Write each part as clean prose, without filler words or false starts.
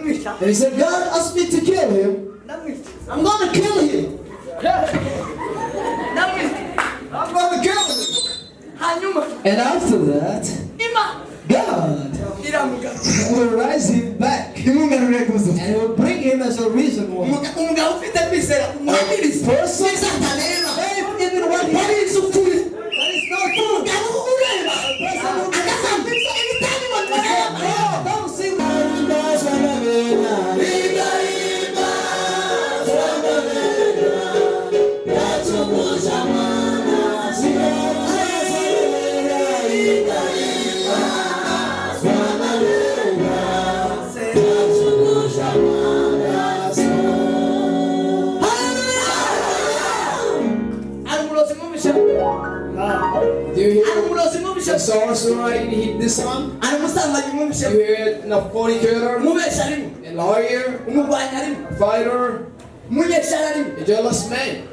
And he said, God asked me to kill him. I'm going to kill him. I'm going to kill him. And after that, God will rise him back. And will bring him as a reason why. A person even what he is of truth. That is not true. Don't sing. Do you hear the sorcerer writing this song? Do you hear it in a fornicator, a lawyer, a fighter, a jealous man?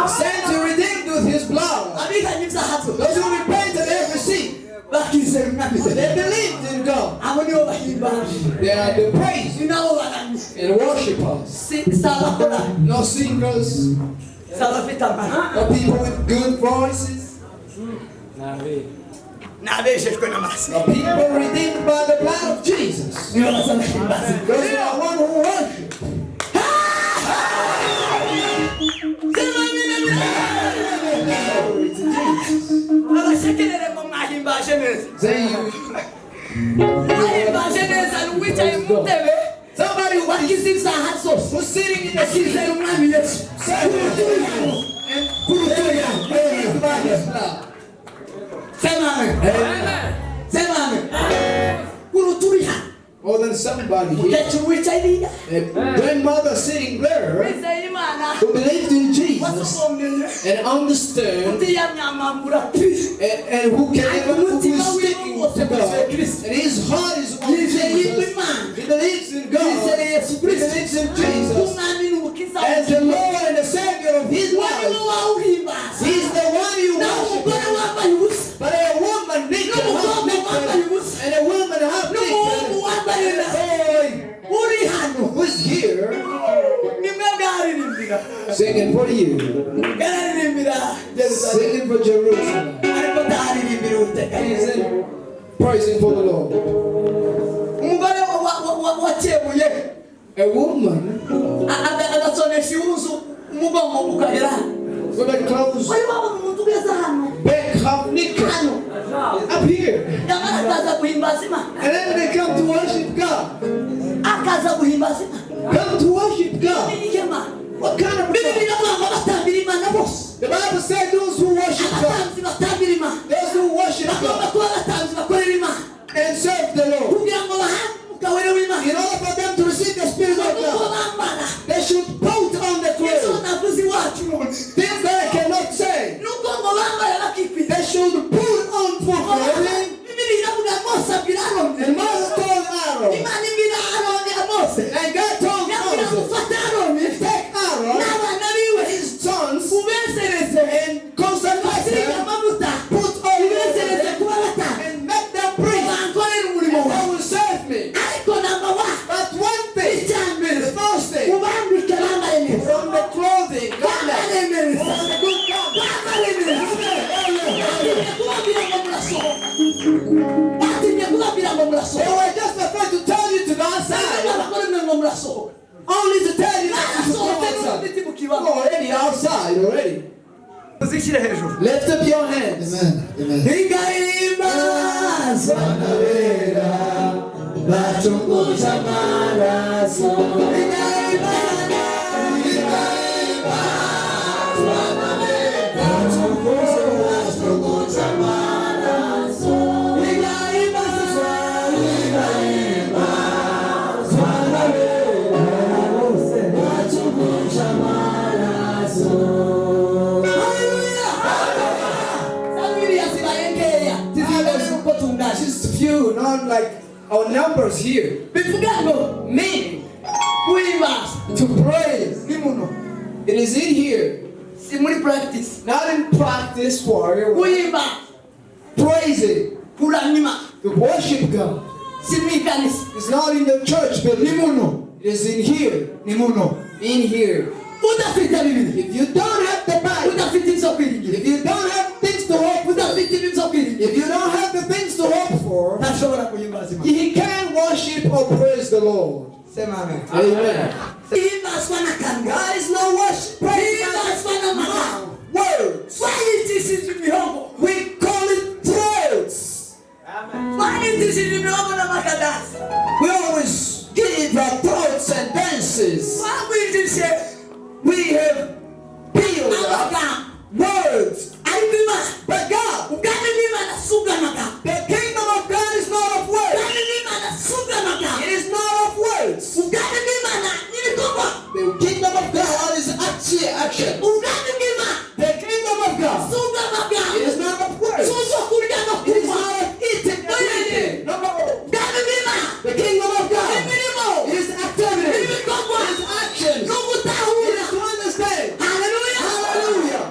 Sent to redeem with his blood. Those who repented and received. They believed in God. They are the praise and worshipers. No singers. No people with good voices. No people redeemed by the blood of Jesus. They are one who worship. Somebody who was sitting in the seat and more than somebody here. A grandmother sitting there who believed in Jesus and understand and who can who is sticking to God. And his heart is on Jesus. He believes in God. He believes in Jesus as the Lord and the Savior of his life. He's the one you worship. But a woman naked, and a woman half naked. Who's here singing for you, singing for Jerusalem, praising for the Lord. A woman with a clothes back half naked up here, and then they come to worship God. Come to worship God. What kind of God? The Bible said those who worship God, those who worship God and serve the Lord, in order for them to receive the Spirit of God, they should put on the clothes. Things that I cannot say. They should put were just afraid to tell you to go outside. Only to tell you that you should go outside. You're already outside already. Lift up your hands. Amen. Just few, not like our numbers here. Meaning to praise. It is in here. Not in practice for praising. To worship God. It's not in the church building. It is in here. In here. If you don't have the Bible, if you don't have things to hope for, if you don't have the things to hope for, he can't worship or praise the Lord. Amen. God is no worship. Words. We call it throats. We always give our throats and dances. We have built up words. But God, the kingdom of God is not of words. It is not of words. The kingdom of God is action. The kingdom of God, it is not of words. It is not of eating and drinking. No. The kingdom of God, it is activity. It is action. It is to understand. Hallelujah.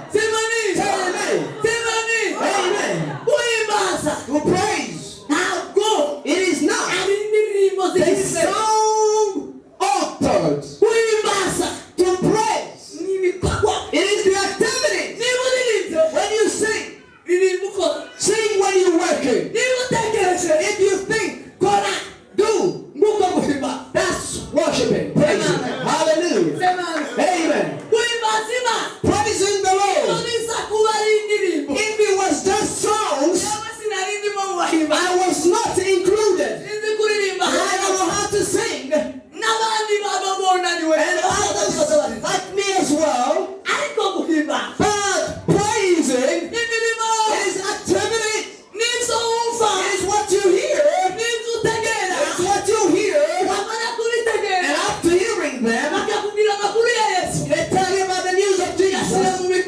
Amen. To praise. It is not the song authored to praise. It is the activity. When you sing when you're working. If you think, do, that's worshiping, praising. Hallelujah. Amen. Praising the Lord. If it was just songs, I was not included. I don't know how to sing. And others like me as well. But praising is activity. It's what you hear. It's what you hear. And after hearing them, they tell you about the news of Jesus and put it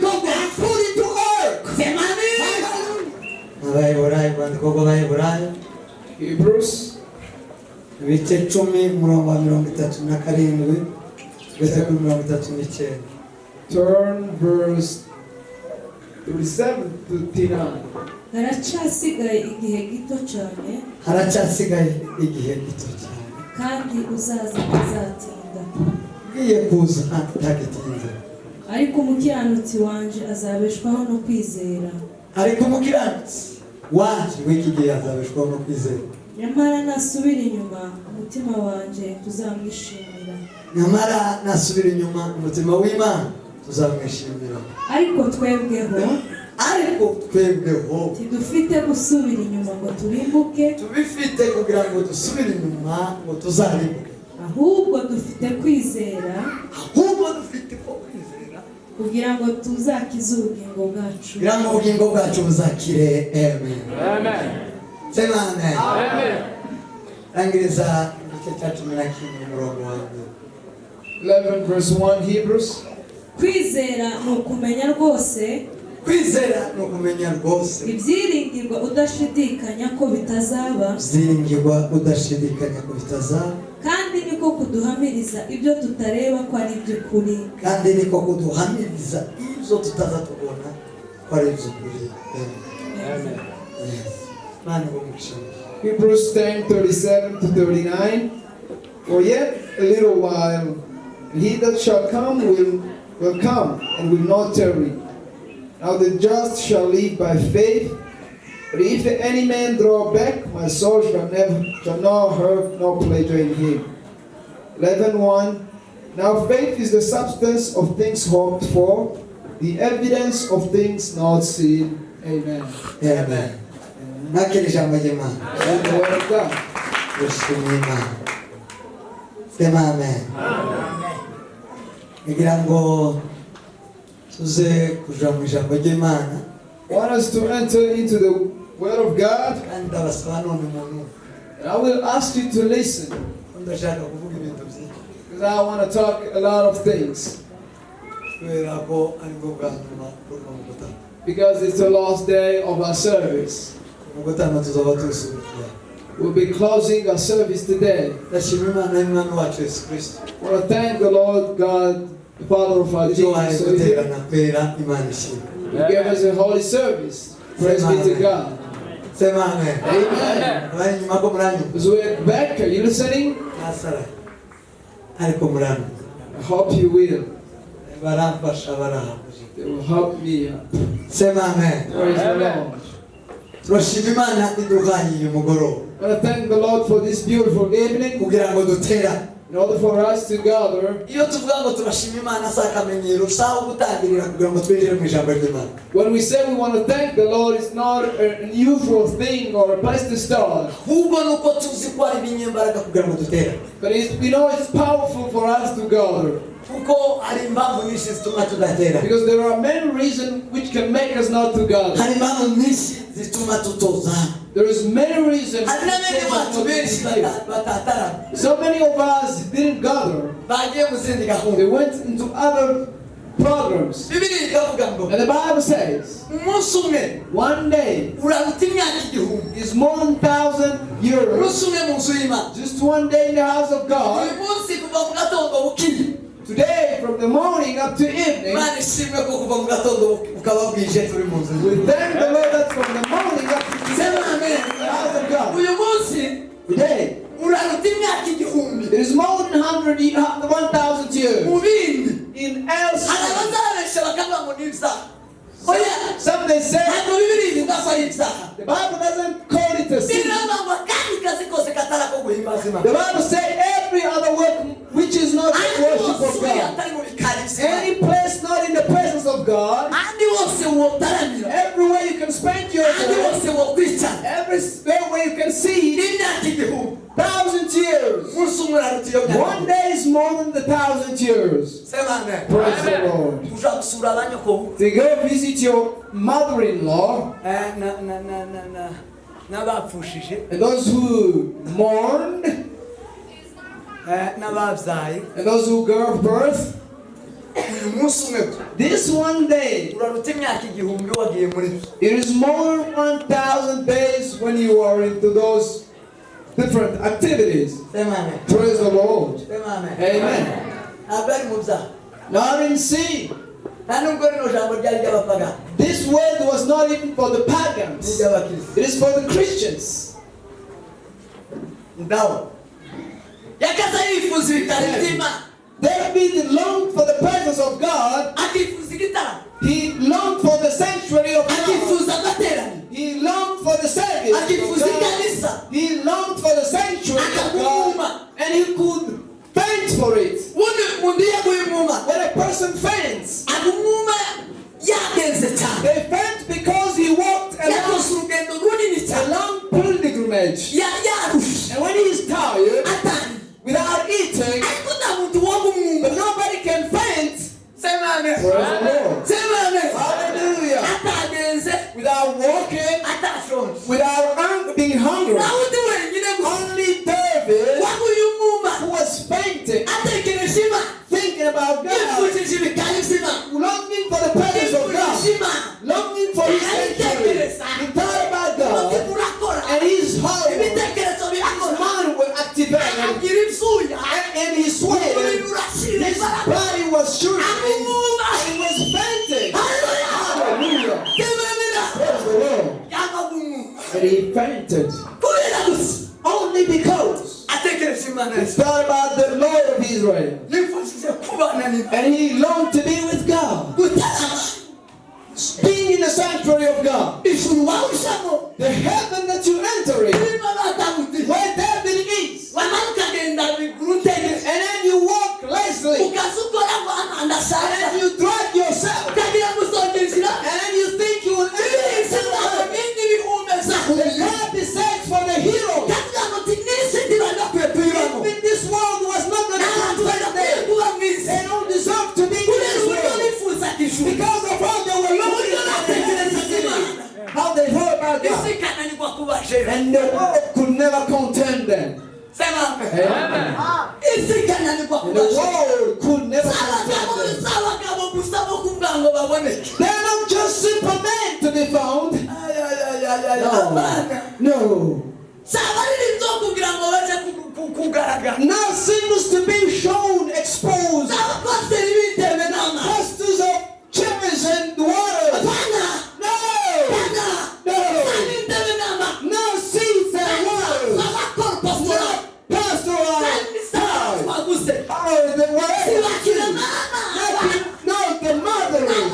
to work. Hebrews ibice 10 umurongo wa 37 kugeza kuri 39. turn verse 37 to 39. haracyasigaye igihe gito cyane kandi uzaza azatinda ugiye kuza ntagitinze ariko umukiranutsi wanje azabeshwaho no kwizera w'iki gihe azabeshwaho no kwizera nyamara nasubira inyuma umutima wanje tuzamwishimira umutima w'Imana tuzamwishimira ariko twebweho tidufite gusubira inyuma ngo turimbuke tubifite kugira ngo dusubire inyuma ngo tuzarimbuke ahubwo dufite kwizera kugira ngo tuzakize ubugingo bwacu buzakire. Amen. Sema amen. Angiriza igice cya 11 umurongo wa 11 verse 1 Hebrews. kwizera ni ukumenya rwose ibyiringirwa udashidikanya ko bitazaba kandi niko kuduhamiriza ibyo tutareba ko ari iby'ukuri Hebrews 10:37 to 39. For yet a little while, and he that shall come will come and will not tarry. Now the just shall live by faith. But if any man draw back, my soul shall not have no pleasure in him. 11:1. Now faith is the substance of things hoped for, the evidence of things not seen. Amen. Amen. Nakiri jambo jema. And the word of God. Ushimima. Sema amen. Ngirango tuze kuja mu jambo j'Imana. I want us to enter into the word of God. Kandi ndabasaba none umuntu. And I will ask you to listen. Ndashaka kuvuga ibintu byinshi. Because I want to talk a lot of things. Kubera ko ari bwo bwa nyuma kuri uno mugotano. Because it's the last day of our service. Umugotano tuzaba tusubikira. We'll be closing our service today. Ndashima Imana y'Umwami wacu Yesu Kristo. I want to thank the Lord God, the Father of our Ibyo waje Jesus, who guterana kwera Imana ishimwe. gave us a holy service. Praise be to God. Sema amen. Amen. Abari nyuma ko muranyu. So we're back. Are you listening? Nasara. Ariko muranyu. I hope you will. Baramfasha barahamuje. They will help me. Sema amen. Praise the Lord. Turashima Imana iduhaye uyu mugoroba. I want to thank the Lord for this beautiful evening. Kugira ngo duterane. In order for us to gather, Iyo tuvuga ngo turashima Imana si akamenyero sawa gutangirira kugira ngo twinjire mu ijambo ry'Imana. when we say we want to thank the Lord, it's not an unusual thing or a place to start. Ahubwo nuko tuzi ko ari ibinyembaraga kugira ngo duterane. But we know it's powerful for us to gather. Kuko hari impamvu nyinshi zituma tudatera. Because there are many reasons which can make us not to gather. Hari impamvu nyinshi zituma tutoza. There is many reasons. Hari n'abandi bantu benshi batatarana. So many of us didn't gather. Bagiye mu zindi They gahunda. went into other programs. Bibiri ikavuga ngo And the Bible says, umunsi umwe one day uraruta imyaka igihumbi. is more than 1,000 years. Umunsi umwe mu nzu y'Imana. Just one day in the house of Uyu God. munsi kuva mu gatondo bukiri. Today, from the morning up to evening, Imana ishimwe ko kuva mu gatondo bukaba bwije turi mu nzu. we thank the Lord that from the morning up to Sema evening amen. in the house of God. Uyu munsi Today, uraruta imyaka igihumbi. it is more than 1,000 years. Mu bindi In hari else, abazabesha bakavuga ngo ni ibyaha. Oya some they say, ntabwo bibiri ivuga ko ari ibyaha. the Bible doesn't call it a sin. Biravuga ngo akandi kazi kose katari ako guhimbaza Imana. The Bible says every other work which is not the Andi worship wose of uri God. atari mu bikari by'Imana. Any place not in the presence of God, Andi wose wotaramira. everywhere you can spend your Andi time, wose wokwicara. everywhere you can see N'imyaka igihumbi. 1,000 years. Umunsi umwe uraruta iyo myaka. One day is more than the 1,000 years. Sema amen. Praise the Lord. Uja gusura abanyoko. To go visit your mother-in-law N'abapfushije. and those who mourned N'ababyaye. and those who gave birth. Uyu munsi umwe This one day, uraruta imyaka igihumbi wagiye muri byo. it is more than 1,000 days when you are into those different activities. Sema amen. Praise the Lord. Sema amen. Amen. Ntabwo ari mu byaha. Not in sin. Nta nubwo rino jambo ryari ry'abapagani. This word was not even for the pagans. N'iry'abakirisitu. It is for the Christians. Ndawo. Yakaza yifuza ibitari by'Imana. David longed for the presence of God. Akifuza igitaramo. He longed for the sanctuary of God. Akifuza agateraniro. He longed for the service of Akifuza God. ikanisa. He longed for the sanctuary of God. And he could faint for it. Ubundi umuntu iyo aguye umwuma. When a person faints, Agumwuma yagenze cyane. they faint because he walked Yakoze urugendo runini a cyane. long pilgrimage. Yarushe. And when he is tired, Atari. without eating, Ariko nta muntu woga umwuma. but nobody can faint. Sema amen. Praise the Lord. Sema amen. Hallelujah. Atagenze. Without walking, Atashonje. without being hungry. Nawe undi wenyine gusa. Only David, Waguye umwuma. who was fainting, Atekereje Imana. thinking about God, Yifujije ibikari by'Imana. longing for the presence of God, Yifujije Imana. longing for His sanctuary. He thought about God, Umutima urakora. and his heart, his Ibitekerezo birakora. mind was activated, Agira ibyuya. and he sweated. Umubiri urashira His imbaraga. body was shivering, Agumwuma. and he was fainting. Hallelujah. Hallelujah. Sema amen. Praise the Lord. Yagumwuma. And he fainted Kubera gusa. only because Atekereje Imana. he thought about the Lord of Israel. Yifujije kubana n'Imana. And he longed to be with God, Gutarama. being in the sanctuary of God. come. The heaven that you enter in, where David is, and then you walk lazily, and then you drag yourself, and then you think you will enter. God decides for the hero. If this world was not going to protect them, they don't deserve to be in this world. Because of how they were looking, how they heard about God, and the world could never contend them. Amen. And the world could never contend them. They're not just simple men to be found. No. Now seems to be shown, exposed. Clusters of cherries and water. No. No seeds and water. No pasteurized cows. The way. No, the mothering.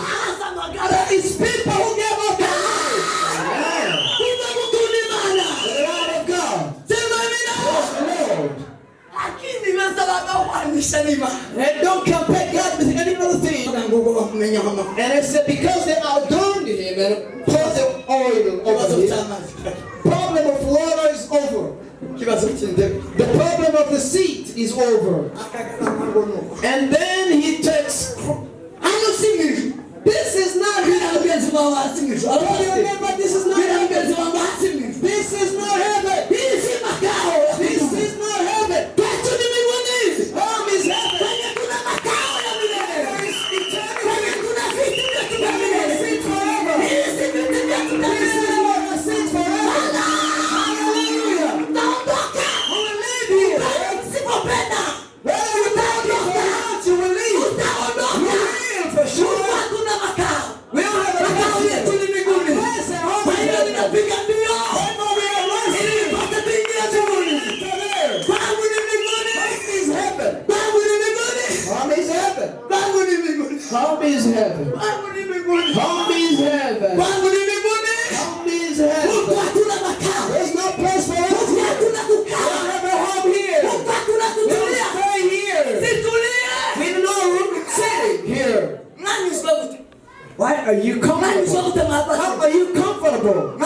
It's people who gave up their lives. The light of God. And don't compare God with any other thing. And I said, because they outdone him and poured the oil over him, problem of water is over. The problem of the seed is over. And then he takes. This is not heaven. Remember, this is not heaven. This is not heaven. This is not heaven. Home is heaven. There is eternity. There is seed forever. This is our seed forever. Hallelujah. Who will live here? Whether you like it or not, you will live. You will live for sure. We don't have a house yet. Place at home is heaven. Home is heaven. Home is heaven. Home is heaven. There's no place for us here. We don't have a home here. We don't stay here. We don't know stay here. Why are you comfortable? How are you comfortable?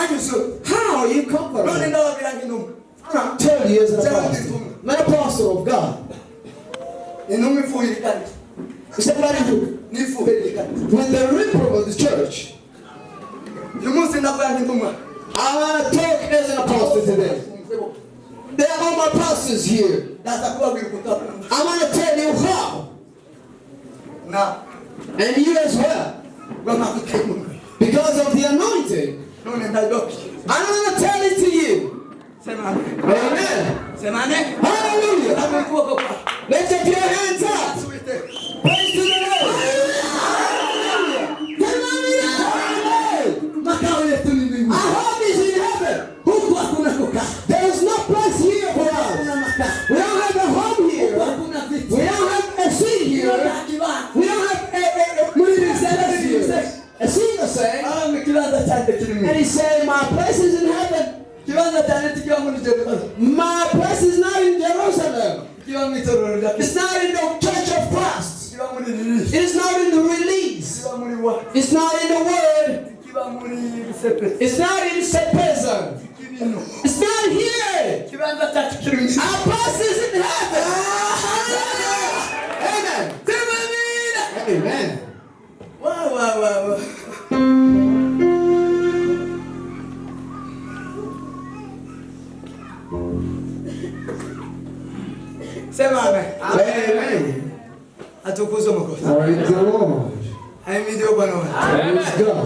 How are you comfortable? I'll tell you as an apostle. I'm an apostle of God. Somebody who when the reproof of the church, I want to talk as an apostle today. There are all my pastors here. I want to tell you how. And you as well. Because of the anointing. I want to tell it to you. Amen. Hallelujah. Lift up your hands up. Praise to the Lord. Our home is in heaven. There is no place here for us. We don't have a home here. We don't have a seat here. We don't have a singer saying, and he said, my place is in heaven. My place is not in Jerusalem. It's not in the church of Christ. It's not in the release. It's not in the word. It's not in Sepezan. It's not here. Our place is in heaven. Amen. Amen. Wow. Sema amen. Amen. Atukuzwe Mwokozi. Praise the Lord. Ahimidiwe Bwana wetu. Praise God.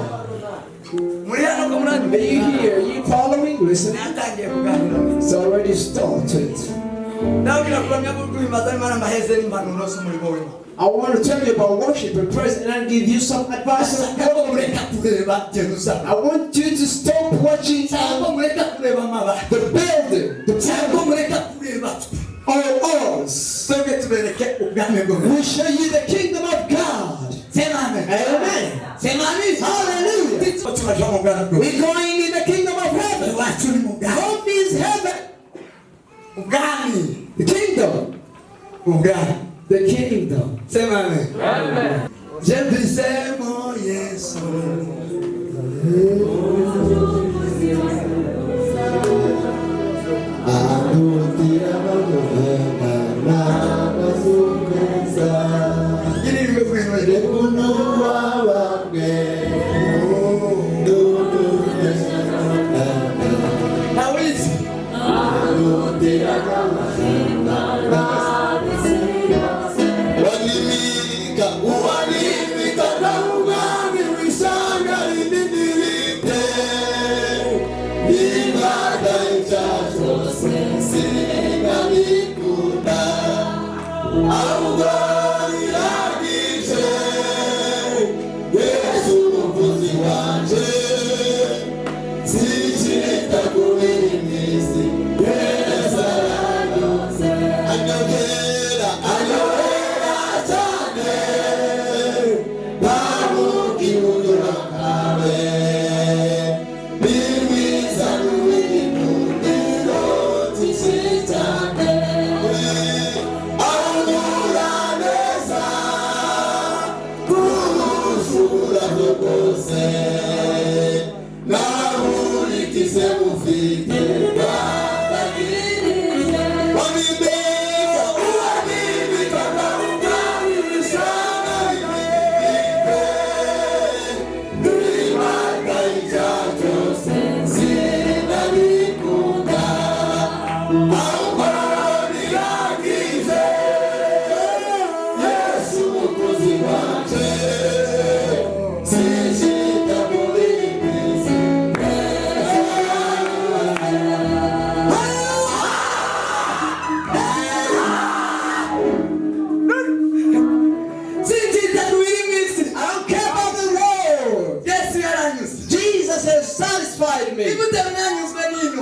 Are you here? Are you following? Listen. It's already started. I want to tell you about worship and praise and I'll give you some advice. I want you to stop watching the building, the temple, all us. We show you the kingdom of God. Amen. Hallelujah. We're going in the kingdom of heaven. Home is heaven. The kingdom. The kingdom. Amen.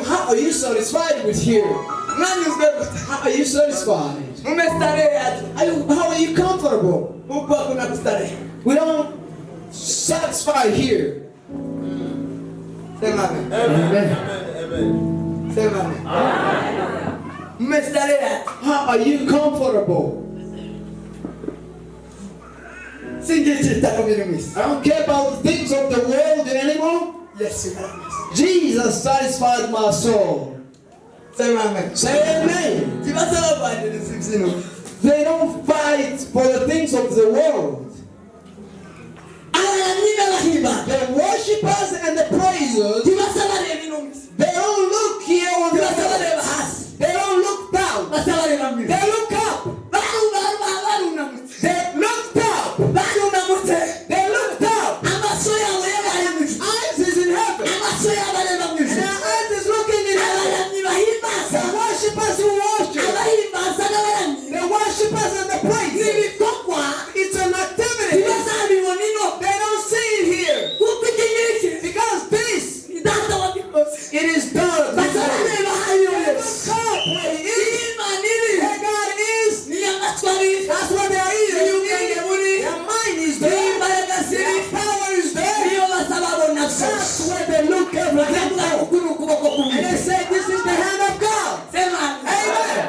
How are you satisfied with here? How are you satisfied? How are you comfortable? We don't satisfy here. Amen. How are you comfortable? I don't care about the things of the world anymore. Yes, Jesus satisfied my soul. Say amen. Say amen. They don't fight for the things of the world. The worshippers and the praisers, they don't look here on the earth. They don't look down. They look up. They looked up. They looked up. Eyes is in heaven. And their eyes is looking in heaven. The worshippers who worship. The worshippers and the praisers. It's an activity. They don't see it here. Because this, it is done. They look up where he is. Where God is. That's what they are eating. Their mind is there. Their power is there. That's where they look everything for. And they say this is the hand of God. Amen.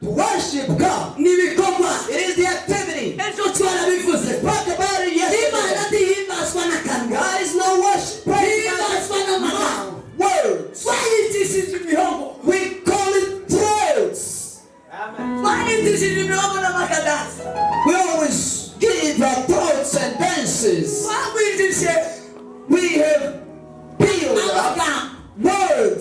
To worship God. It is the activity. Talk about it yesterday. God is no worship. Words. We call it throats. We always give our throats and dances. We have built up words.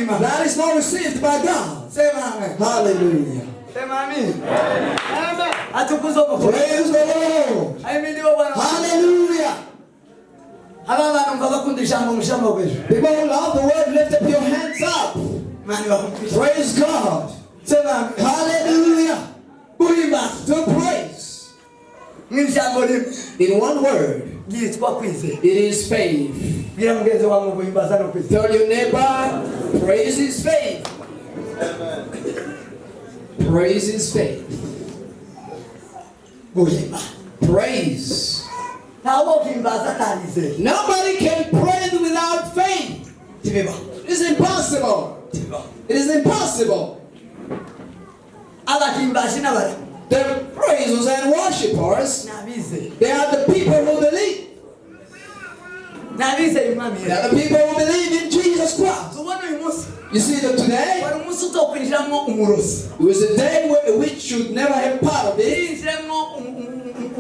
Imana. That is not received by God. Sema amen. Hallelujah. Sema amen. Amen. Atukuzwe Mungu. Praise the Lord. Ahimidiwe Bwana. Hallelujah. Aba bantu mvabakunda ijambo mushamba kwejo. People who love the word, lift up your hands up. Mani bakumpisha. Praise God. Sema amen. Hallelujah. Kuimba. To praise. Mw'ijambo rimwe. In one word, Yitwa kwizera. it is faith. Bwira mugenzi wangu kuhimbaza no kwizera. Tell your neighbor, praise is faith. Praise is faith. Kuhimba. Praise. Ntawo kuhimbaza atarizera. Nobody can praise without faith. Tibiba. It is impossible. Tibiba. It is impossible. Abahimbazi n'abara. The praisers and worshippers, Nabize. they are the people who believe. Nabize imami. They are the people who believe in Jesus Christ. Tubona uyu munsi. You see that today, Wari umunsi utokwinjiramo umurozi. it was a day which should never have part of it. Yinjiramo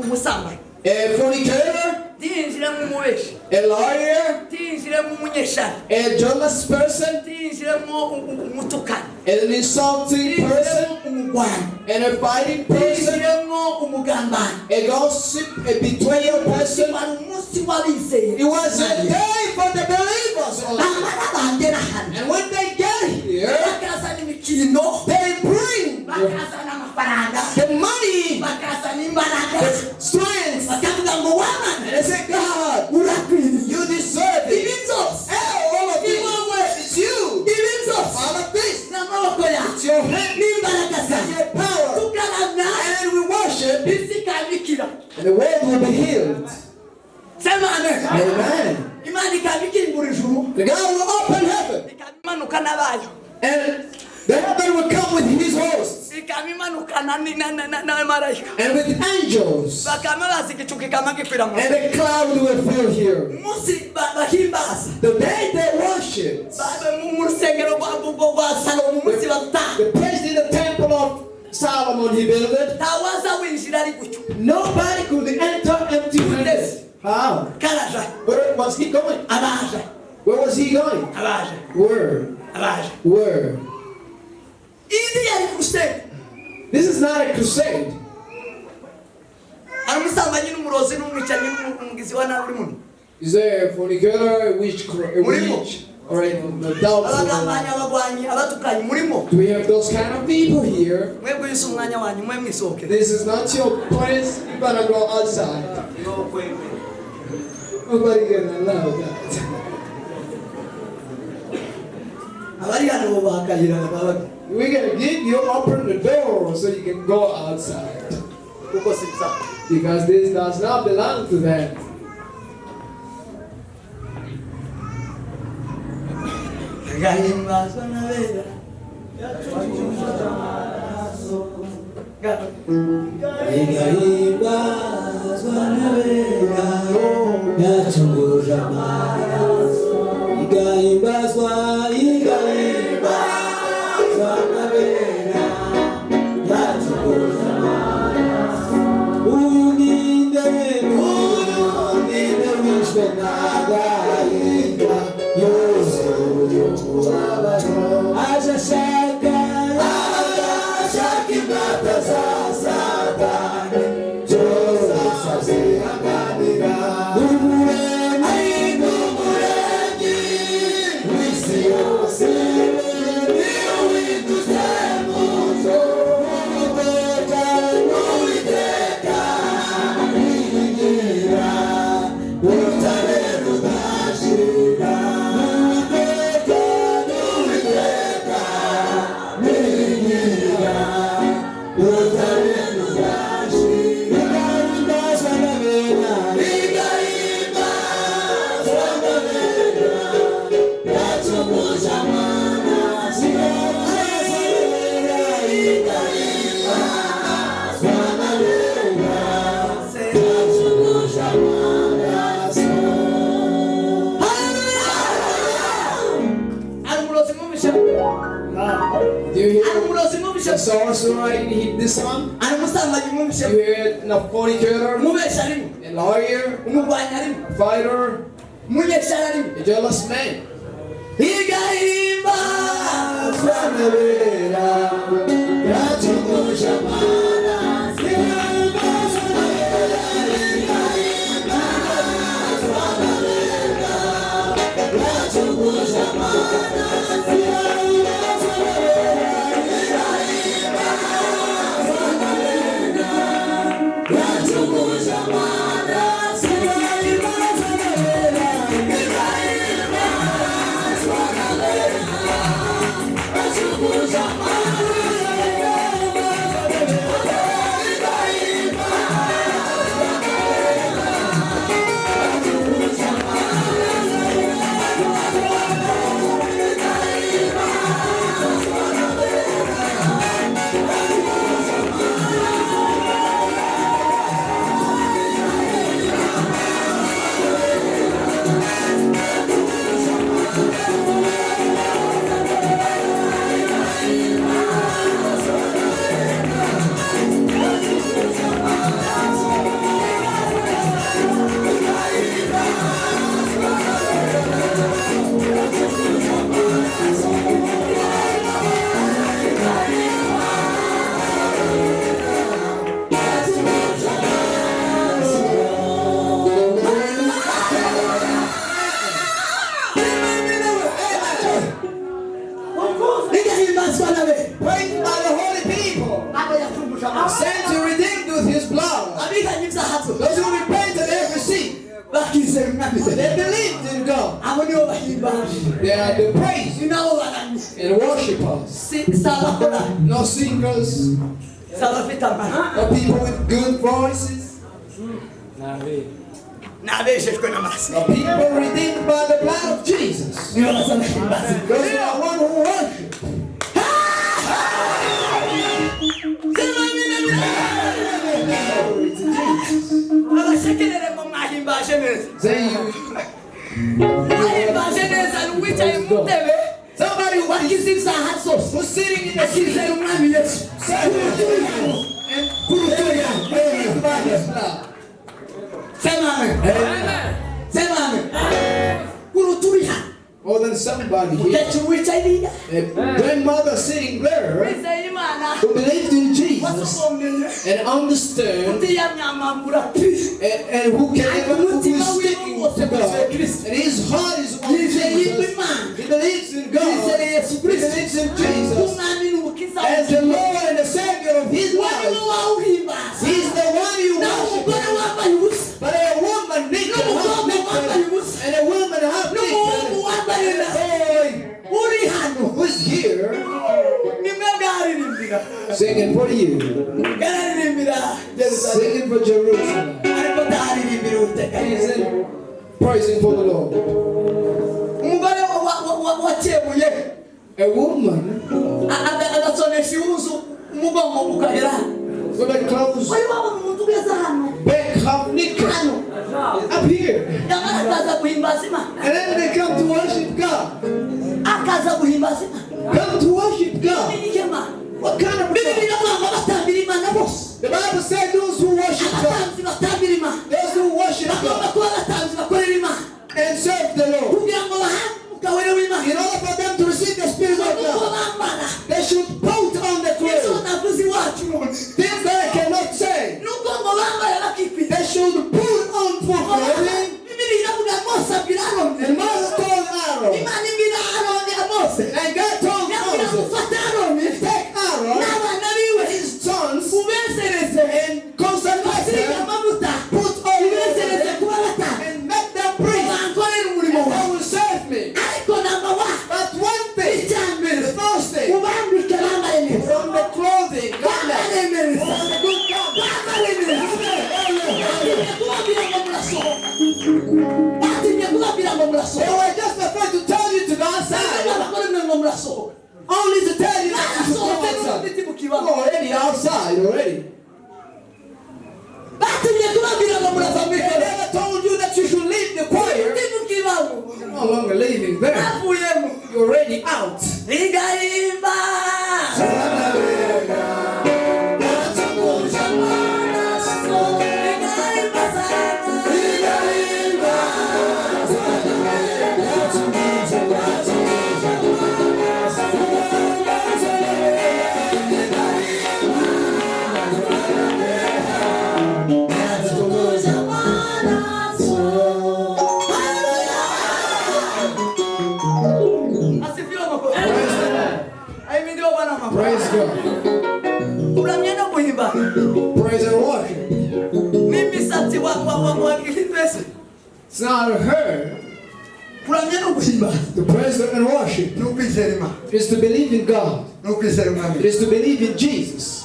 umusambanyi. A fornicator, Yinjiramo umubeshi. a lawyer, Yinjiramo umunyeshari. a jealous person, Yinjiramo umutukana. an insulting person, Yinjiramo umugwanyi. and a fighting person, Yinjiramo umugambanyi. a gossip, a betrayal person. Wari umunsi w'abizeye. It was a day for the believers. Bamara bagera hano. And when they get here, Bakazana imikino. they bring Bakazana amafaranga. the money, Bakazana imbaraga. the strength, Bakavuga ngo wamana. and they say, God, Urakwiriye. you deserve it. Ibinzose. All of Ni it. wowe. It's you. Ibinzose. All of this. N'amaboko yawe. It's your hand. N'imbaraga It's zawe. your power. Tukaramya. And we worship, Isi ikabikira. and the world will be healed. Sema amen. Amen. Imana ikabikira buri juru. The God will open heaven, Ikabimanuka n'abayo. and the heaven will come with his hosts Ikabimanuka n'abamarayika. and with angels, Bakame bazi igicu kikama gikwira mu. and the cloud will fill here. Umunsi bahimbaza. The day they worship, Mu rusengero rwa Salomo umunsi bataha. the place in the temple of Solomon he built it. Ntawaza winjira ari gutyo. Nobody could enter empty-handed. How? Karaja. Where was he going? Abaje. Where was he going? Abaje. Where? Abaje. Where? Idi yari crusade. This is not a crusade. Ari umusambanyi n'umurozi n'umwicanyi n'umugizi wa nabi uri muno. Is there a fornicator, a witch, or a doubtful? Abagambanyi, abagwanyi, abatukanyi murimo. Do we have those kind of people here? Mwebwe yise umwanya wanyu mwe mwisohokere. This is not your place. You better go outside. Nobody gonna allow that. Abari hano bo bakayira bakaba. We're gonna give you open the door so you can go outside. Kuko sibisa. Because this does not belong to them. Gahimbazwa n'abera. Igahimbazwa n'abera yacunguje amaraso. Igahimbazwa n'abera yacunguje amaraso. Uyu ninde wishwe n'agahinda yuzuye umubabaro. Aje ashaka imbata za Satani zose azihanganira. N'umuremyi w'isi yose niwe windutse mu nzu. Uwiteka wiringira urutare rudashira. Uwiteka wiringira urutare rudashira. Igahimbazwa n'abera. Igahimbazwa n'abera yacunguje amaraso. Igahimbazwa n'abera yacunguje amaraso. Ari umurozi mubisha. Do you Ari hear umurozi mubisha. the sorcerer in this song? Ari umusambanyi mubisha. You hear a fornicator, Umubesha arimo. a lawyer, Umugwanyi arimo. a fighter, Umunyeshari arimo. a jealous man. igahimba Sanabera, yachungusha mana, sigahimba sanabera, igahimba sanabera, yachungusha mana, sigahimba sanabera, igahimba sanabera, yachungusha mana, sigahimba sanabera, igahimba Praised by the holy people, sent to redeem with his blood. Those who repented and received, they believed in God. They are the praise and worshipers, no singers, no people with good voices, no people redeemed by the blood of Jesus. Those are one who worship. Say you. Somebody who's sitting in the seat and more than somebody here. A grandmother sitting there who believed in Jesus and understood and who is sticking to God. And his heart is on Jesus. He believes in God. He believes in Jesus as the Lord and the Savior of his life. He's the one you worship. But a woman needs and a woman has who's here singing for you, singing for Jerusalem, praising for the Lord. A woman with a clothes back half naked up here, and then they come to worship God. Come to worship God. What kind of God? The Bible said those who worship God, those who worship God and serve the Lord, in order for them to receive the Spirit of God, they should put on the clothes. Things that I cannot say. They should put on for clothing. And Moses told Aaron, and God told Moses, take Aaron, his sons, and consecrate them, put on them, and make them priests, and they will serve me. But one thing, the first thing, from the clothing, garment, from the good they were just afraid to tell you to go outside. Only to tell you that you should go outside. You're already outside already. They never told you that you should leave the choir. You're no longer living there. You're already out. That's God. Kuramya no guhimba. Praise and worship. N'imisatsi wa gihindwese. It's not her. Kuramya no guhimba. To praise and worship No kwizera Imana. is to believe in God. No kwizera Umwami. It is to believe in Jesus.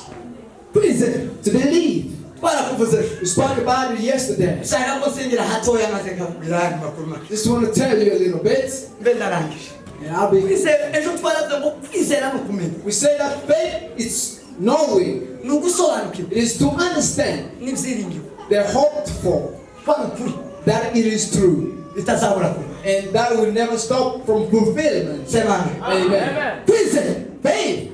Kwizera. To believe. Barakuvuze. We spoke about it yesterday. Shaka kusingira hatoya maze kabwira makuru make. Just want to tell you a little bit. Bendarangije. And I'll be. Kwizera ejo twaravuze ngo kwizera no kumenya. We say that faith is knowing. Nugusobanukirwa. It is to understand. N'ibyiringiro. They're hoped for. Kw'ukuri. That it is true. Bitazabura kuba. And that will never stop from fulfillment. Semana. Amen. Kwizera. Faith.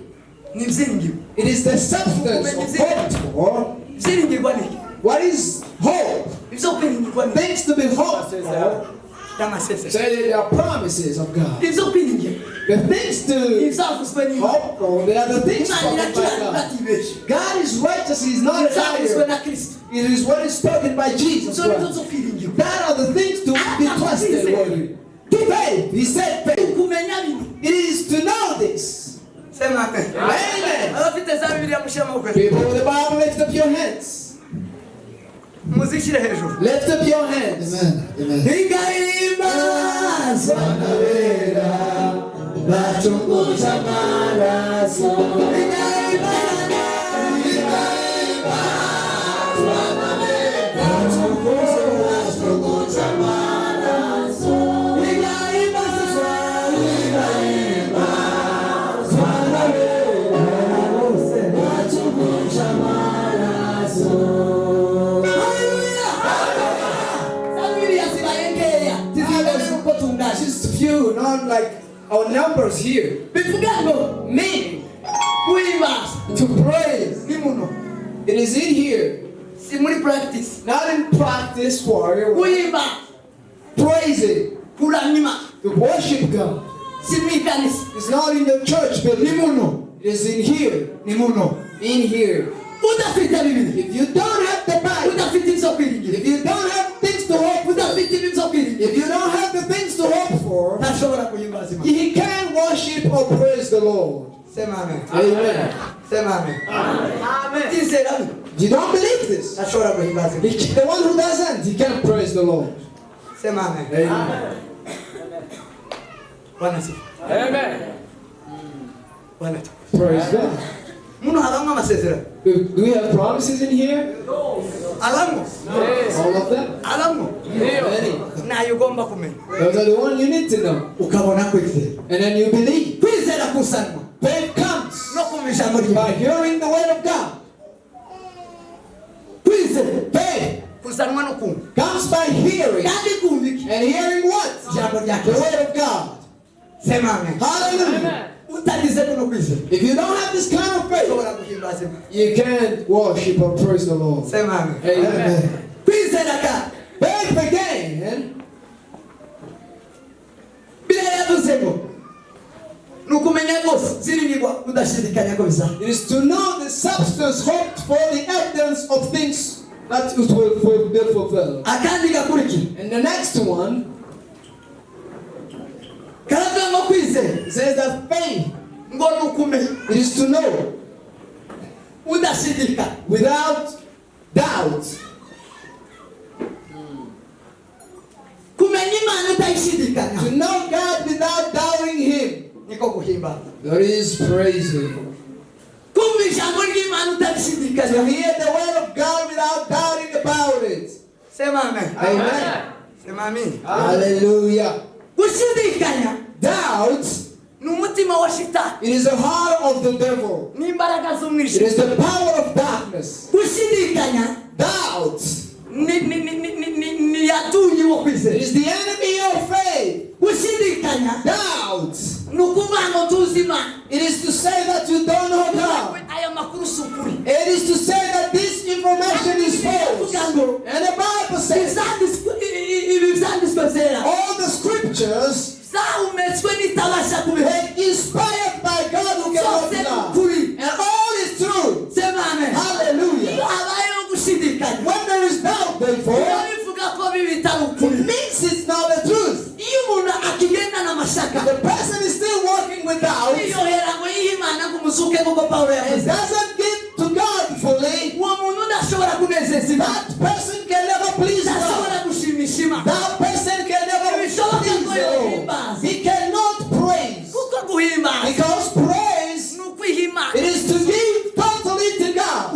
N'ibyiringiro. It is the substance of hoped for. Ibyiringirwa ni. What is hope? Ibyo kwiringirwa ni. Things to be hoped for. Y'amasezerano. Say that they are promises of God. Ibyo kwiringirwa. The things to Ibyavuzwe ni. hope for, they are the things Imana spoken by irakiranuka God. atibeshye. God is righteous, He is not a Ibyavuzwe liar. na Kristo. It is what is spoken by Jesus Ibyo ni byo Christ. byo kwiringirwa. That are the things to be trusted worthy. To faith. He said faith. Kumenya bino. It is to know this. Sema amen. Amen. Abafite za Bibiliya mushyira amaboko. People with the Bible, lift up your hands. Muzishyire hejuru. Lift up your hands. Amen. Amen. Ingaimaza Wanawera bachunguza maraso. Just few, not like our numbers here. Meaning to praise. It is in here. Si muri practice. Not in practice for Kuimba. praising. Kuramya. To worship God. Si mu ikanisa. It's not in the church building. It is in here. In here. Udafite Bibiliya. If you don't have the Bible, Udafite ibyo kwiringira. if you don't have things to hope for, Udafite ibyo kwiringira. if you don't have the things to hope for, Ntashobora kuhimbaza Imana. he can't worship or praise the Lord. Sema amen. Amen. Sema amen. Amen. Tizera bino. If you don't believe this, Ntashobora kuhimbaza Imana. the one who doesn't, he can't praise the Lord. Sema amen. Amen. Bwana sifa. Bwana sifa. Praise God. Muno habamo amasezerano. Do we have promises in here? Abamo. All of them? Abamo. Many. Nayo ugomba kumenya. Those are the one you need to know. Ukabona kwizera. And then you believe. Kwizera kusanwa. Faith comes No kumva ijambo ry'Imana. by hearing the word of God. Kwizera. Faith Kusanwa no kumva. comes by hearing. Kandi kumva iki? And hearing what? Ijambo rya The Kristo. word of God. Sema amen. Hallelujah. Utagize kuno kwizera. If you don't have this kind of faith, Ushobora kuhimbaza Imana. you can't worship or praise the Lord. Sema amen. Amen. Kwizera ka. Faith again Biblia yavuze ngo nukumenya rwose ziringirwa udashidikanya ko bizaba. it is to know the substance hoped for, the evidence of things that it will be fulfilled. Akandi gakurikira. And the next one, Karavuga ngo kwizera. it says that faith, Ngo nukumenya it is to know udashidikanya. without doubt. Kumenya Imana utayishidikanya. To know God without doubting Him. Niko kuhimbaza. That is praising. Kumva ijambo ry'Imana To utayishidikanya. hear the word of God without doubting about it. Sema amen. Amen. Sema amen. Hallelujah. Gushidikanya Doubt, ni umutima wa shitani. it is the heart of the devil. N'imbaraga It z'umwijima. is the power of darkness. Gushidikanya Doubt, ni adui wo it kwizera. is the enemy of faith. Gushidikanya Doubt, ni ukuvuga ngo tuzi Imana. it is to say that you don't know God. Aya makuru si ukuri. It is to say that this information is false. Kuvuga ngo And the Bible says ibi byanditswe byera all the scriptures zahumetswe n'itabasha kubera. are inspired by God who cannot Zose ni lie. ukuri. And all is true. Sema amen. Hallelujah. Iyo habayeho gushidikanya. When there is doubt, therefore, Iyo bivuga ko bibi bitari it ukuri. means it's not the truth. Iyo umuntu akigenda n'amashaka. The person is still walking with doubt. Yiyohera ngo yihe Imana nk'umusozi and doesn't give to God fully, that person can never please God. That person can never please God. He cannot praise. Because praise, it is to give totally to God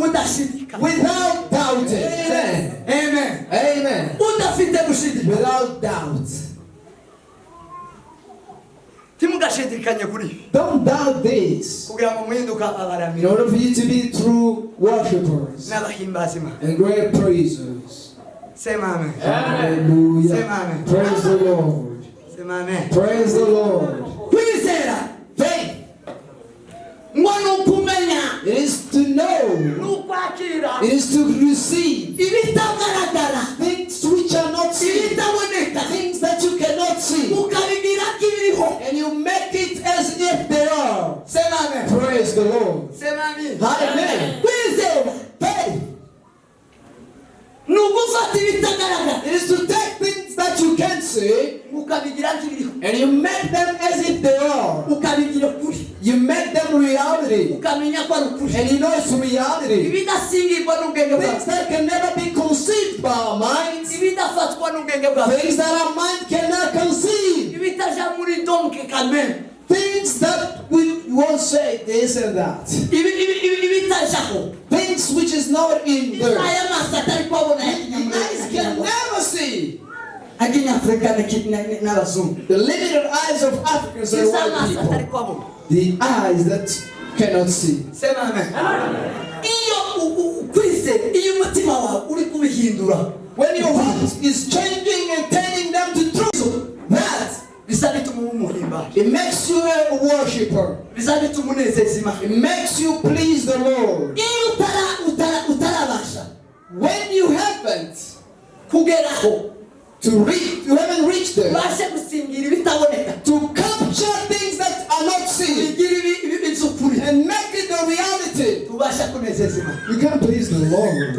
without doubting. Amen. Amen. Without doubt. Don't doubt this. In order for you to be true worshippers and great praisers. Hallelujah. Praise the Lord. Praise the Lord. Faith. It is to know. It is to receive things which are not seen, things that you cannot see, and you make it as if they are. Praise the Lord. Amen. Faith. It is to take things that you can't see and you make them as if they are. You make them reality. And you know it's reality. Things that can never be conceived by our minds. Things that our mind cannot conceive. Things that we won't say this and that. Things which is not in there. Eyes can never see. The limited eyes of Africans are white people. The eyes that cannot see. When your heart is changing and turning them to truth, that it makes you a worshipper. It makes you please the Lord. When you haven't you haven't reached there to capture things that are not seen and make it a reality, you can't please the Lord.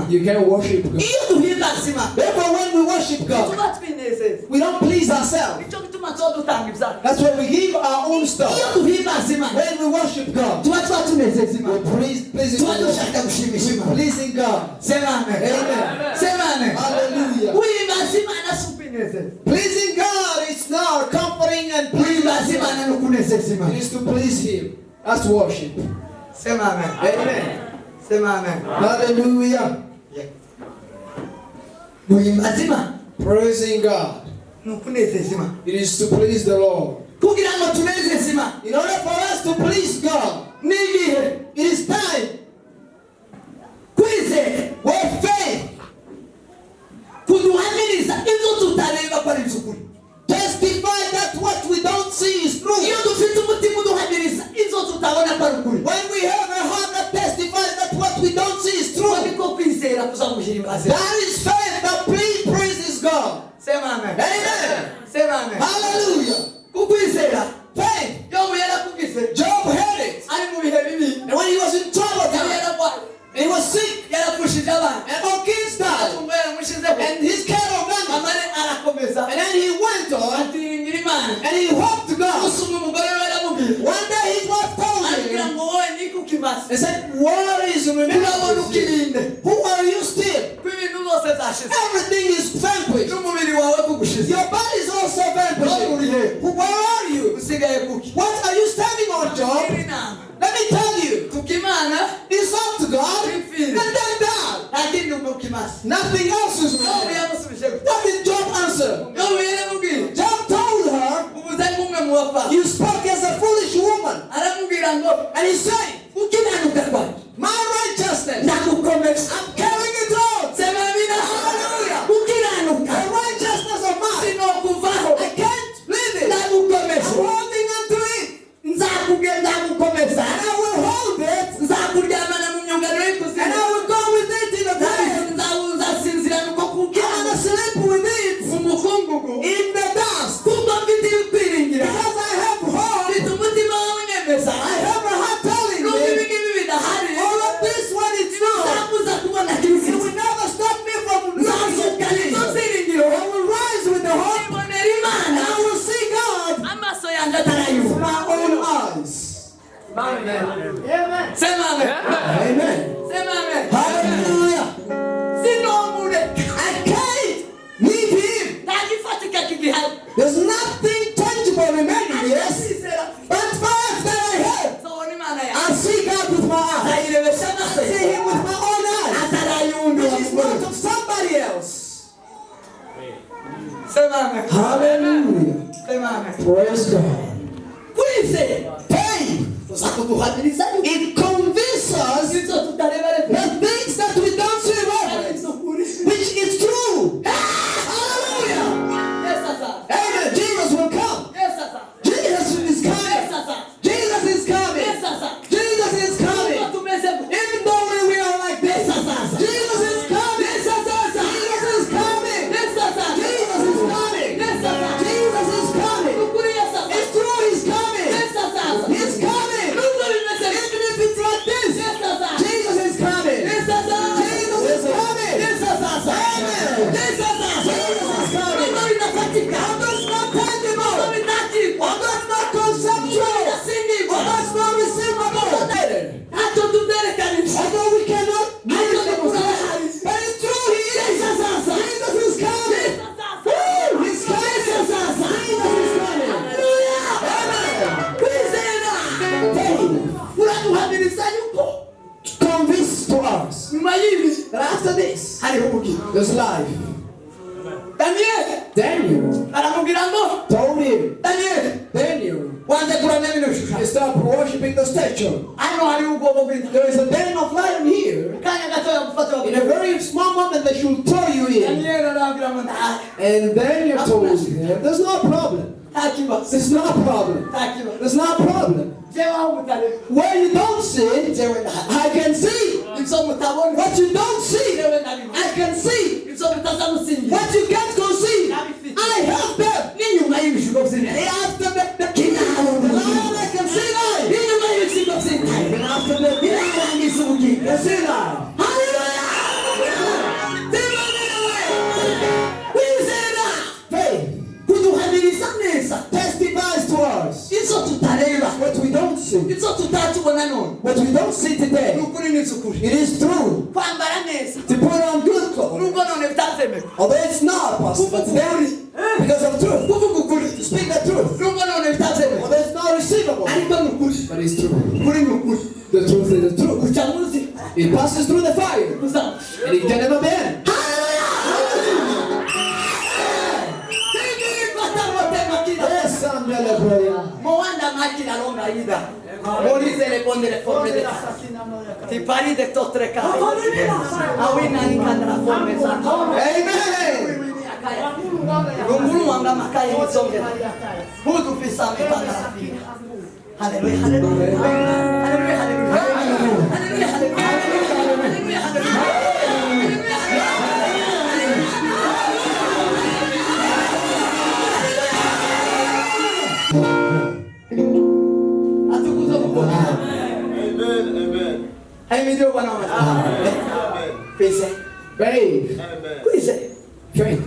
You can't worship God. Therefore, when we worship God, we don't please ourselves. That's why we give our own stuff. When we worship God, we're pleasing God. Amen. Hallelujah. Pleasing God is now comforting and pleasing. It is to please Him. That's worship. Amen. Hallelujah. Praising God. It is to please the Lord. In order for us to please God, it is time where faith testify that what we don't see is true. When we have a heart that testifies that what we don't see is true, that is faith that praises God. Amen. Hallelujah. Faith. Job had it. And when he was in trouble, and he was sick, and all kids died, and his cattle vanished. And then he went on, and he hoped to God. One day his wife told him, and said, "What is remaining? Who are you still? Everything is vanquished. Your body is also vanquished. Where are you? What are you standing on, Job? Let me tell you, it's up to God, and then die. Nothing else is remaining." What did Job answer? Job told her, "You spoke as a foolish woman." And he said, "My righteousness, I'm carrying it on." Hallelujah. The righteousness of mine, I can't leave it. I'm holding on to it. And I will hold it. And I will go with it in the grave. I'm going to sleep with it in the dust. Because I have hope. I have a heart telling me Sema amen. Amen. Sema amen. Hallelujah. I can't leave him. There's nothing tangible remaining, yes. But first that I have, I see God with my eyes. I see him with my own eyes. Which is not of somebody else. Hallelujah. Praise God. Pain. It convinces us that things that we don't see reverence, which is true. Hallelujah. Amen. Jesus will come. Jesus is coming. Jesus is coming. Jesus is coming. Even though we are like this, Jesus is coming. Jesus is coming. Jesus is coming. Jesus is coming. It's true, he's coming. He's coming. Even if it's like this, Jesus is coming. Jesus is coming. Amen. Jesus is coming. Others not tangible. Others not conceptual. Others not receivable. Although we cannot but it's true, he is. Jesus is coming. Woo! He's coming. Jesus is coming. Convinced to us that after this, there's life. Daniel told him, Daniel, you stop worshipping the statue. There is a band of lion here. In a very small moment they should throw you in. And Daniel told him, there's no problem. There's no problem. There's no problem. Where you don't see it, I can see. What you don't see, I can see. What you can't conceive, I have them. After the lion, I can see life. Even after the I can see life. Testifies to us what we don't see. What we don't see today, it is true. To put on good clothes, although it's not possible today, because of truth. To speak the truth, although it's not receivable, but it's true. The truth is the truth. It passes through the fire, and it can never bend. Moanda macchina longa ida. Morise le ponde le forme de ti pari de totre kai. Awina nikandra forme sa. Amen. Gungulu anga makai ni songe. Budu pisa me pandra fi. Hallelujah. Hallelujah. Hallelujah. Hallelujah. Hallelujah. Hallelujah. Hallelujah. Faith. Faith.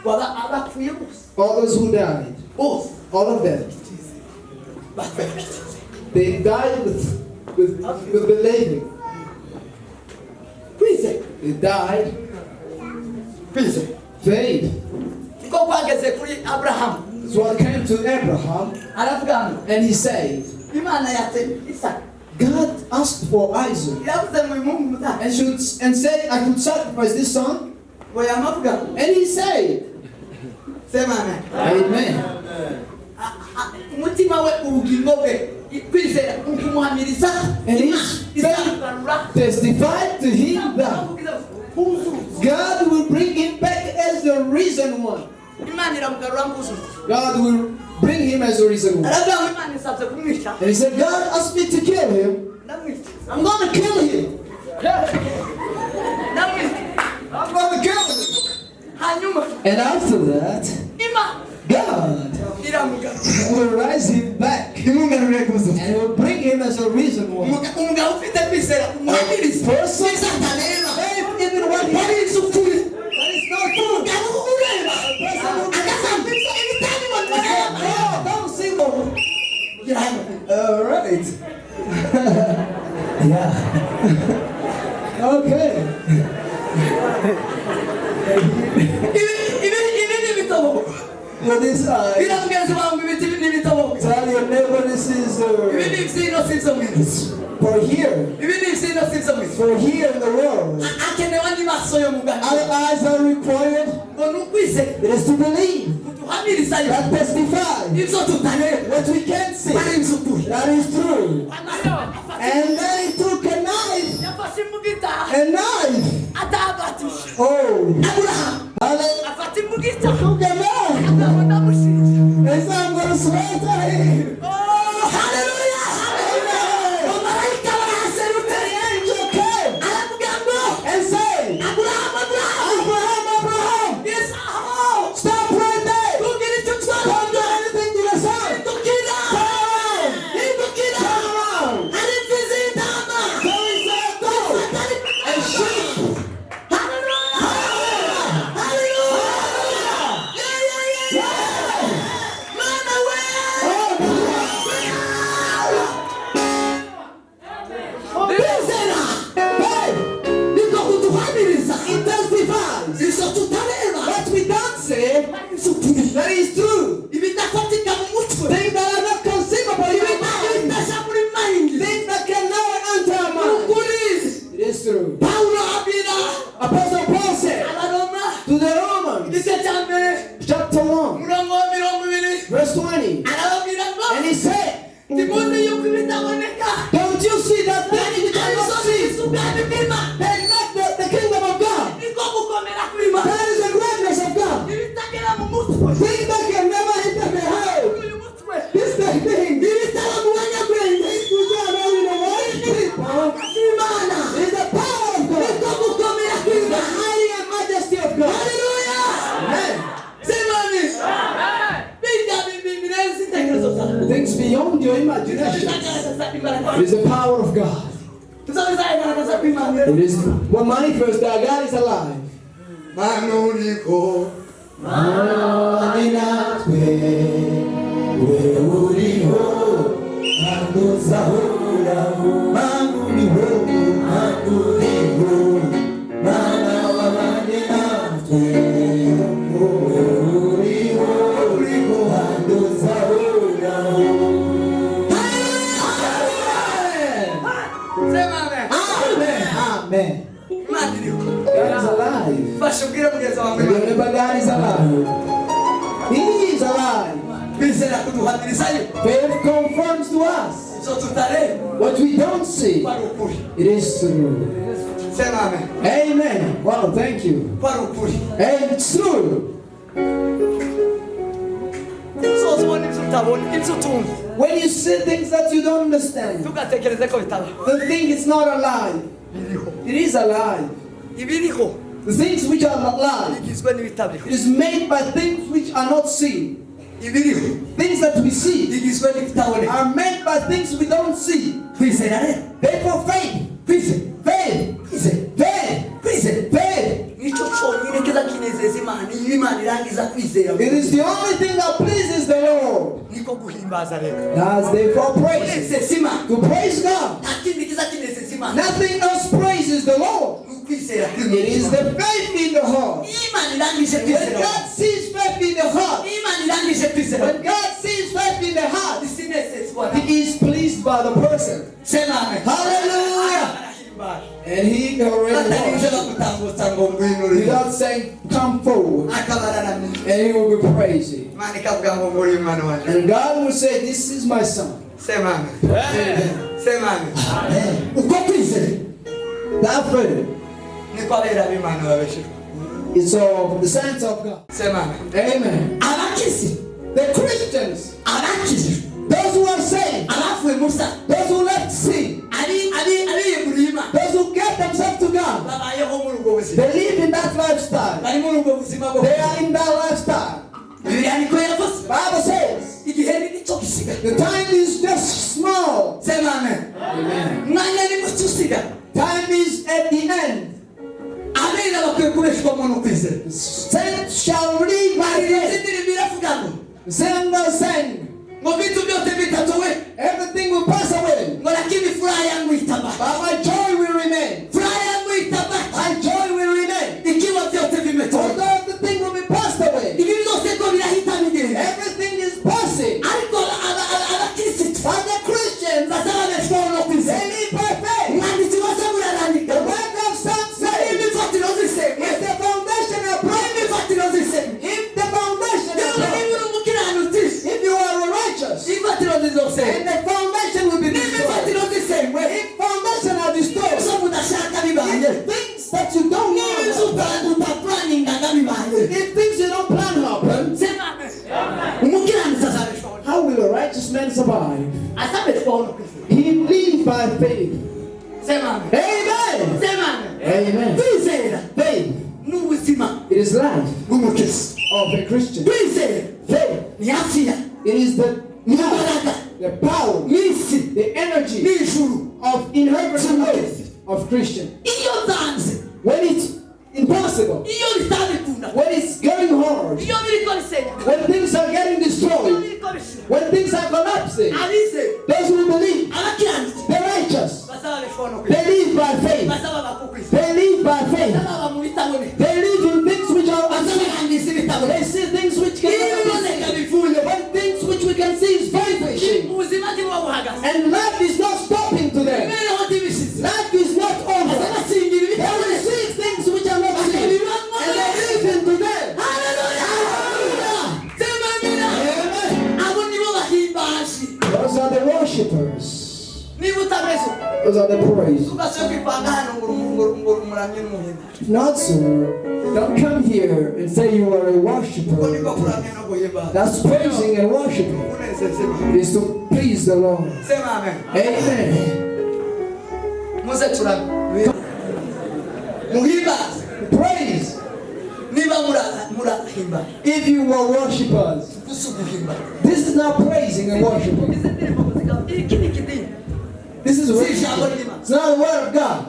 All those who died, all of them, they died with believing. They died. Faith. That's what came to Abraham, and he said, God asked for Isaac and said, I could sacrifice this son. And he said, Amen. And he testified to him that God will bring him back as the risen one. God will bring him as a reason one. And he said, God asked me to kill him. I'm going to kill him. I'm going to kill him. And after that, God will rise him back and will bring him as a reason one. A person, even when he is so true, that is not true. Don't see All right. Yeah. Okay. Well, this tell your neighbor this is for here. For here in the world. Our eyes are required. It is to believe. That testify. What we can't see. That is true. And then he took a knife. A knife. Oh. Took a knife. And so I'm going to swear to him. Oh, hallelujah. The angel came and said, Abraham. Stop right there. Don't do anything to yourself. Turn around. So he said, go and shoot. It testifies. What we don't say, that is true. Things that are not conceivable, things that can never enter our mind. It is true. Apostle Paul said to the Romans, chapter 1, verse 20, and he said, don't you see that thing you cannot see? They're not the kingdom of God. That is the greatness of God. Things that can never enter the house. This thing. Things which are not in the world. It is the power of God. The mighty and majesty of God. Amen. Things beyond your imagination. It is the power of God. It is what manifests that God is alive. Amen. God is alive. Remember, God is alive. He is alive. Faith confirms to us what we don't see. It is true. Amen. Wow, thank you. And it's true. When you see things that you don't understand, the thing is not alive. It is alive. The things which are alive, it is made by things which are not seen. Things that we see are made by things we don't see. Therefore, faith. It is the only thing that pleases the Lord. That's therefore praise. To praise God. Nothing else praises the Lord. It is the faith in the heart. When God sees faith in the heart, when God sees faith in the heart, He is pleased by the person. Hallelujah. And He already without saying, come forward, and He will be praising. And God will say, this is my son. That faith is of the saints of God. Amen. The Christians, those who are saved, those who left sin, those who get themselves to God, they live in that lifestyle. They are in that lifestyle. The Bible says the time is just small. Amen. Time is at the end. Saints shall read my faith. The singer sang, Everything will pass away. But my joy will remain. My joy will remain. Although everything will be passed away. Everything is passing. But the Christians, they live by faith. The word of Psalm says, if the foundation are broken, if the foundation is broken, if you are righteous, and the foundation will be destroyed. If foundation are destroyed, things that you don't know, if things you don't plan happen, how will a righteous man survive? He lives by faith. Amen. Amen. Faith. It is life of a Christian. Faith. It is the power, the energy of inherent faith of Christian. When it's impossible, when it's getting hard, when things are getting destroyed, when things are collapsing, those who believe, the righteous, they live by faith. They live by faith. They live in things which are unseen. They see things which cannot be seen. But things which we can see is vibrating. And life is not stopping to them. Life is not over. They will see things which are not seen. And they live into them. Those are the worshippers. Those are the praise. Not so. Don't come here and say you are a worshipper. That's praising and worshiping. It is to please the Lord. Amen. Praise. If you were worshippers, this is not praising and worshiping. This is worship. It's not the word of God.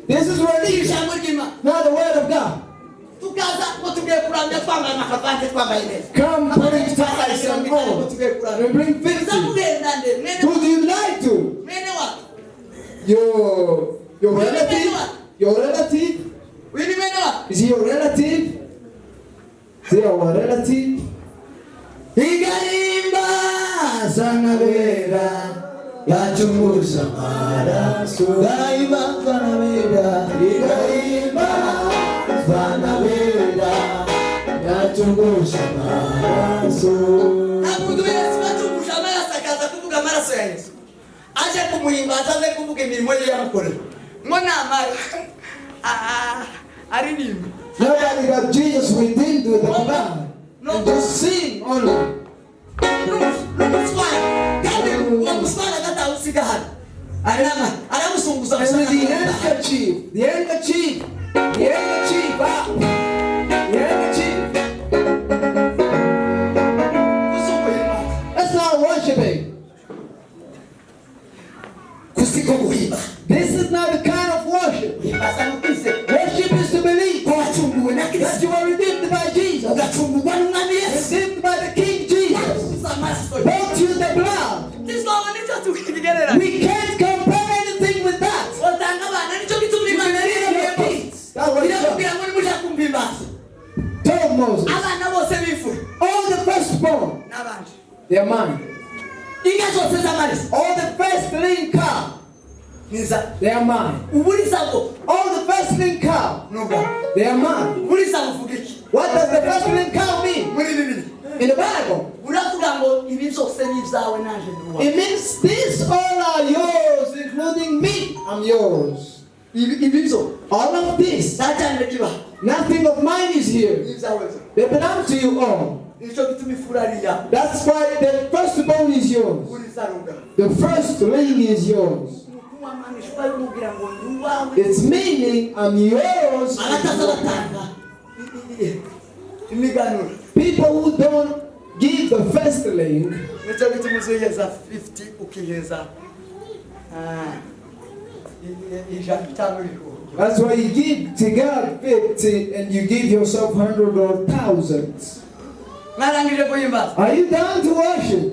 This is religion, not the word of God. Come bring tithes and gold and bring victory. Who do you lie to? Your relative? Your relative? Is he your relative? Is he our relative? Igaimba sanavera yachunguza maraso Igaimba sanavera Igaimba sanavera yachunguza maraso Abudu Yesu bachungusha maraso akaza kuvuga maraso ya Yesu aje kumuhimbaza aze kuvuga imirimo ye yamukorera mbona amara aririmba Nobody but Jesus redeemed with the blood. And just sing only. And with the handkerchief, that's not worshiping. This is not the kind of worship. Worship is to believe that you are redeemed by Jesus. Redeemed by the King Jesus. Bought you the blood. We can't compare anything with that. Told Moses, all the firstborn, they are mine. All the firstling cow, they are mine. All the firstling cow, they are mine. What does the firstling cow mean? In the Bible, it means these all are yours, including me. I'm yours. All of this, nothing of mine is here. They belong to you all. That's why the firstborn is yours. The firstling is yours. It's meaning I'm yours. People who don't give the firstling, that's why you give to God 50 and you give yourself 100 or thousands. Narangije kuimba. Are you done to worship?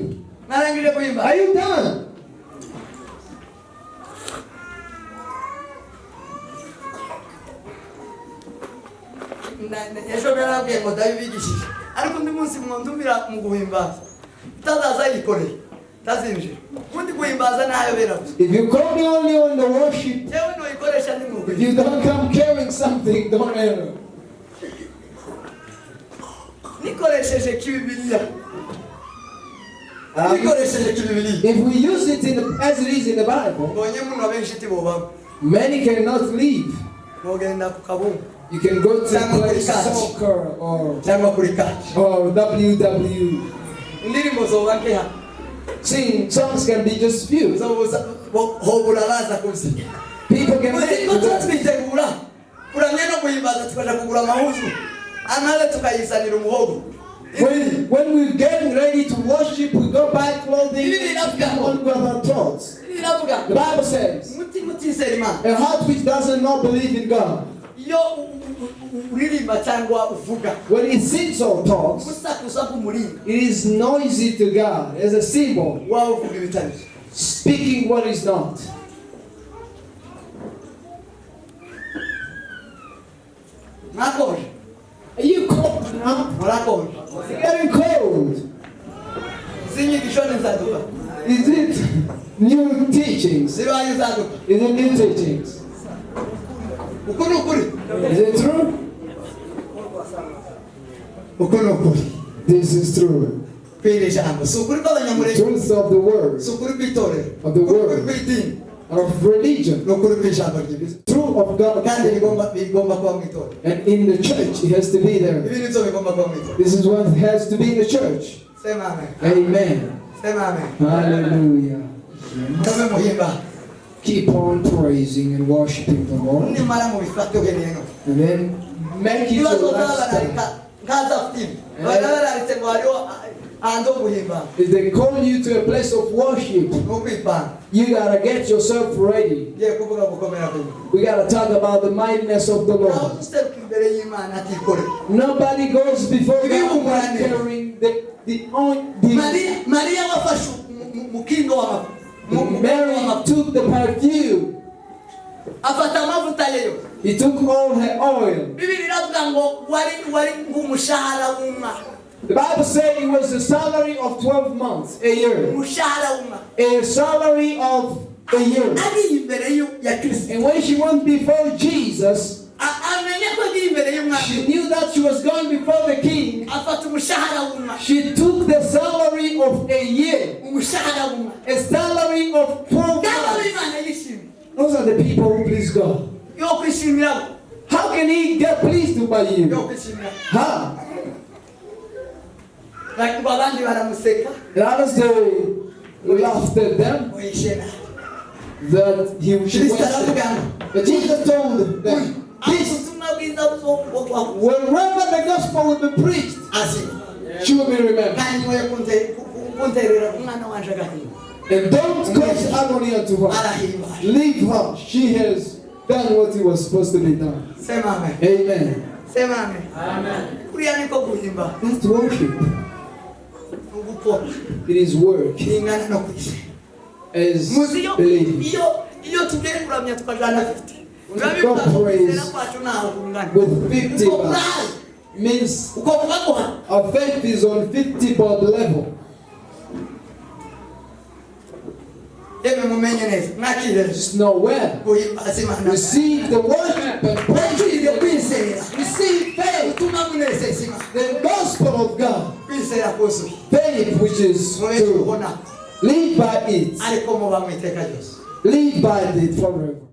Narangije kuimba. Are you done? Yashobora kubwira ngo ndabibigishije. Ariko undi munsi mwondumira mu guhimbaza. Utazaza yikoreye. Tazinjira. Undi guhimbaza nayo bera. If you come only on the worship, Yewe no ikoresha ndi mu if you don't come carrying something, don't enter. Nikoresheje kibibiliya. Nikoresheje kibibiliya. If we use it as it is in the Bible, Mbonye muno benshi tiboba. many cannot leave. Nogenda ku kabungu. You can go to Cyangwa play kuri catch. soccer Cyangwa kuri catch. or WW. Indirimbo zoba nkeha. Sing songs can be just few. Hobura baza kuzi. People can make Muzi ko twitegura. Kuramya no guhimbaza tukaja kugura amahuzu. Amale tukayisanira umuhogo. when we're getting ready to worship, we go buy clothing Even and one with our clothes. Iravuga. The Bible says, Mutima utisera Imana. a heart which does not believe in God, Iyo uririmba cyangwa uvuga. when it sings or talks, Gusakuza k'umurimbo. it is noisy to God as a symbol, Wawe uvuga ibitari. speaking what is not. Mwakoje. Are you cold now? Murakoje. It's getting cold. Zinyigisho nzaduka. Is it new teachings? Zibaye nzaduka. Is it new teachings? Ukuri ukuri. Is it true? Ukuri ukuri. This is true. Kwiri jambo. Sukuri The kw'abanyamurenge. truth of the word, Sukuri kw'itorero. Of the word. Ukuri kw'idini. of religion, N'ukuri kw'ijambo ry'Imana. truth of God. Kandi bigomba kuba mu itorero. And in the church, it has to be there. Ibi nivyo bigomba kuba mu itorero. This is what has to be in the church. Sema amen. Amen. Sema amen. Hallelujah. Muve muhimba. Keep on praising and worshiping the Lord. Nimara mu bifate ugeneye no. And then make it Ibibazo your by'ababararika lifestyle. nkaza afitini. Barabararike ngo hariho ahandi ho guhimba. If they call you to a place of worship, N'ukwipanga. you gotta get yourself ready. Ngiye kuvuga gukomera kw'Imana. We gotta talk about the mightiness of the Ntawe Lord. useruka imbere y'Imana atikorera. Nobody goes before God Ibihugu without bane. carrying the Mariya wafashe umukindo w'amavuta. Mary took the perfume. Afata amavuta yeyo. He took all her oil. Bibiri iravuga ngo wari nk'umushahara w'umwaka. The Bible says it was a salary of 12 months, a year. Umushahara w'umwaka. A salary of a year. Ari imbere ya Kristo. And when she went before Jesus, Amenye ko ari imbere y'umwaka. she knew that she was going before the king. Afata umushahara w'umwaka. She took the salary of a year, Umushahara w'umwaka. a salary of 12 Kandi months. Imana yishimye. Those are the people who please God. Yo kwishimira. How can he get pleased by Yo you? kwishimira. How? Like abandi baramuseka. And others, they laughed at them Oyishena. that she Kristo was. aravuga. But Jesus told them, this, Ubutumwa bwiza bwo wherever the gospel will be preached, azima. she will be remembered. Kandi we kunterera umwana wanje agahinda. And don't cause agony unto her. Arahimba. Leave her. She has done what it was supposed to be done. Sema amen. Amen. Sema amen. Amen. Kuriya niko guhimba. That's worship. Ugukora. It is work. Ingana no kwishima. As Muzi yo believing. iyo tugiye kuramya tukajana 50. God praise kwacu naho kungana. with 50 Uko bars. praise. Means Uko kubaguha. our faith is on 50 bar level. Yeme mumenye neza. Nakire. Just know where. Guhimbaza Imana. Receive the worship and praise. Nakire kwizera. Receive faith. Ubutumwa bunezeza Imana. The gospel of God. Kwizera kuzuye. Faith which is Mwe true. tubona. Live by it. Ariko muba mu iteka ryose. Live by it forever.